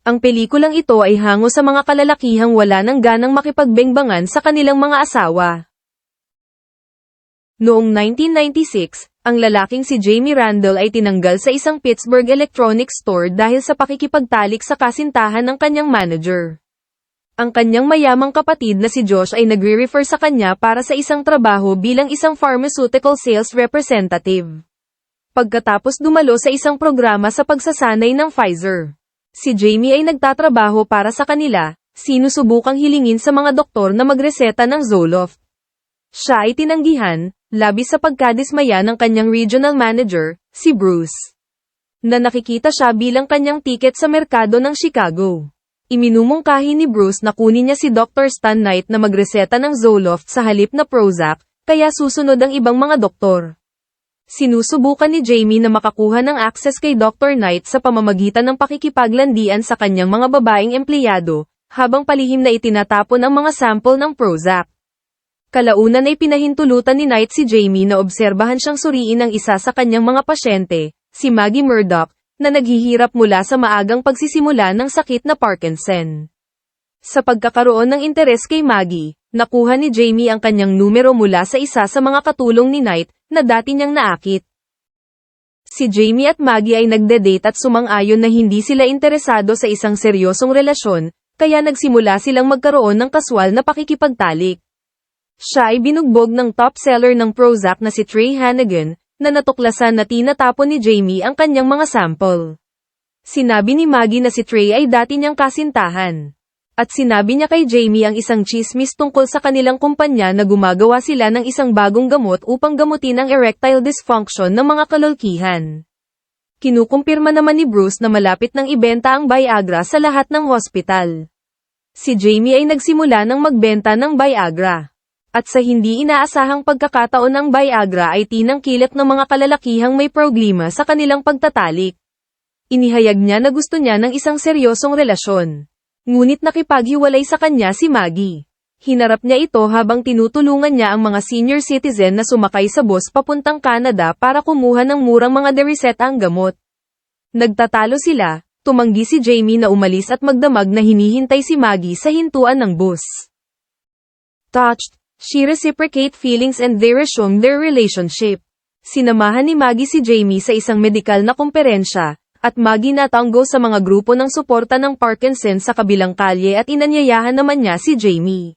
Ang pelikulang ito ay hango sa mga kalalakihang wala nang ganang makipagbengbangan sa kanilang mga asawa. Noong 1996, ang lalaking si Jamie Randall ay tinanggal sa isang Pittsburgh electronics store dahil sa pakikipagtalik sa kasintahan ng kanyang manager. Ang kanyang mayamang kapatid na si Josh ay nagre-refer sa kanya para sa isang trabaho bilang isang pharmaceutical sales representative. Pagkatapos dumalo sa isang programa sa pagsasanay ng Pfizer, si Jamie ay nagtatrabaho para sa kanila, sinusubukang hilingin sa mga doktor na magreseta ng Zoloft. Siya ay tinanggihan, labis sa pagkadismaya ng kanyang regional manager, si Bruce, na nakikita siya bilang kanyang tiket sa merkado ng Chicago. Iminumungkahi ni Bruce na kunin niya si Dr. Stan Knight na magreseta ng Zoloft sa halip na Prozac, kaya susunod ang ibang mga doktor. Sinusubukan ni Jamie na makakuha ng access kay Dr. Knight sa pamamagitan ng pakikipaglandian sa kanyang mga babaeng empleyado, habang palihim na itinatapon ang mga sample ng Prozac. Kalaunan ay pinahintulutan ni Knight si Jamie na obserbahan siyang suriin ang isa sa kanyang mga pasyente, si Maggie Murdoch, na naghihirap mula sa maagang pagsisimula ng sakit na Parkinson. Sa pagkakaroon ng interes kay Maggie, nakuha ni Jamie ang kanyang numero mula sa isa sa mga katulong ni Knight, na dati niyang naakit. Si Jamie at Maggie ay nagde-date at sumang-ayon na hindi sila interesado sa isang seryosong relasyon, kaya nagsimula silang magkaroon ng kaswal na pakikipagtalik. Siya ay binugbog ng top seller ng Prozac na si Trey Hannigan, na natuklasan na tinatapon ni Jamie ang kanyang mga sample. Sinabi ni Maggie na si Trey ay dati niyang kasintahan. At sinabi niya kay Jamie ang isang chismis tungkol sa kanilang kumpanya na gumagawa sila ng isang bagong gamot upang gamutin ang erectile dysfunction ng mga kalulkihan. Kinukumpirma naman ni Bruce na malapit nang ibenta ang Viagra sa lahat ng hospital. Si Jamie ay nagsimula ng magbenta ng Viagra. At sa hindi inaasahang pagkakataon ng Viagra ay tinangkilik ng mga kalalakihang may problema sa kanilang pagtatalik. Inihayag niya na gusto niya ng isang seryosong relasyon. Ngunit nakipaghiwalay sa kanya si Maggie. Hinarap niya ito habang tinutulungan niya ang mga senior citizen na sumakay sa bus papuntang Canada para kumuha ng murang mga deresetaang gamot. Nagtatalo sila, tumanggi si Jamie na umalis at magdamag na hinihintay si Maggie sa hintuan ng bus. Touched, she reciprocated feelings and they resumed their relationship. Sinamahan ni Maggie si Jamie sa isang medikal na komperensya, at Maggie natanggo sa mga grupo ng suporta ng Parkinson sa kabilang kalye at inanyayahan naman niya si Jamie.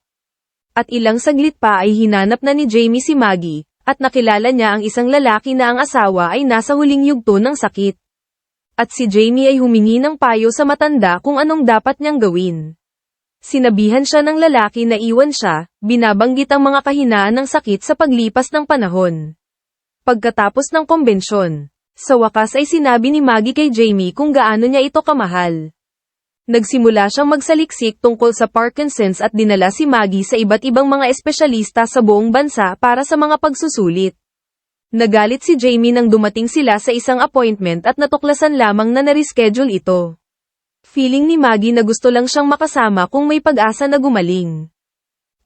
At ilang saglit pa ay hinanap na ni Jamie si Maggie, at nakilala niya ang isang lalaki na ang asawa ay nasa huling yugto ng sakit. At si Jamie ay humingi ng payo sa matanda kung anong dapat niyang gawin. Sinabihan siya ng lalaki na iwan siya, binabanggit ang mga kahinaan ng sakit sa paglipas ng panahon. Pagkatapos ng kombensyon, sa wakas ay sinabi ni Maggie kay Jamie kung gaano niya ito kamahal. Nagsimula siyang magsaliksik tungkol sa Parkinson's at dinala si Maggie sa iba't ibang mga espesyalista sa buong bansa para sa mga pagsusulit. Nagalit si Jamie nang dumating sila sa isang appointment at natuklasan lamang na na-reschedule ito. Feeling ni Maggie na gusto lang siyang makasama kung may pag-asa na gumaling.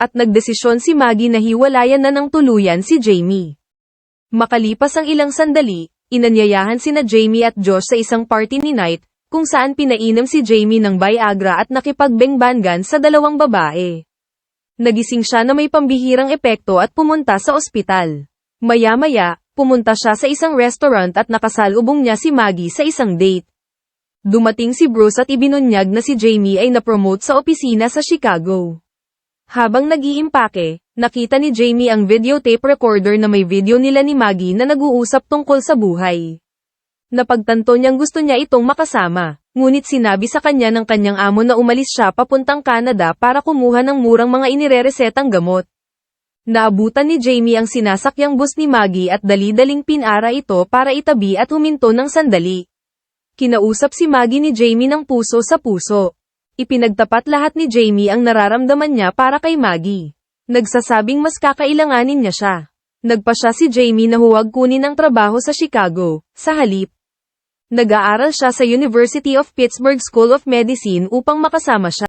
At nagdesisyon si Maggie na hiwalayan na ng tuluyan si Jamie. Makalipas ang ilang sandali, inanyayahan sina Jamie at Josh sa isang party ni Knight, kung saan pinainom si Jamie ng Viagra at nakipagbengbangan sa dalawang babae. Nagising siya na may pambihirang epekto at pumunta sa ospital. Maya-maya, pumunta siya sa isang restaurant at nakasalubong niya si Maggie sa isang date. Dumating si Bruce at ibinunyag na si Jamie ay na-promote sa opisina sa Chicago. Habang nag-iimpake, nakita ni Jamie ang videotape recorder na may video nila ni Maggie na nag-uusap tungkol sa buhay. Napagtanto niyang gusto niya itong makasama, ngunit sinabi sa kanya ng kanyang amo na umalis siya papuntang Canada para kumuha ng murang mga inireresetang gamot. Naabutan ni Jamie ang sinasakyang bus ni Maggie at dali-daling pinara ito para itabi at huminto ng sandali. Kinausap si Maggie ni Jamie ng puso sa puso. Ipinagtapat lahat ni Jamie ang nararamdaman niya para kay Maggie. Nagsasabing mas kakailanganin niya siya. Nagpasya si Jamie na huwag kunin ang trabaho sa Chicago, sa halip. Nag-aaral siya sa University of Pittsburgh School of Medicine upang makasama siya.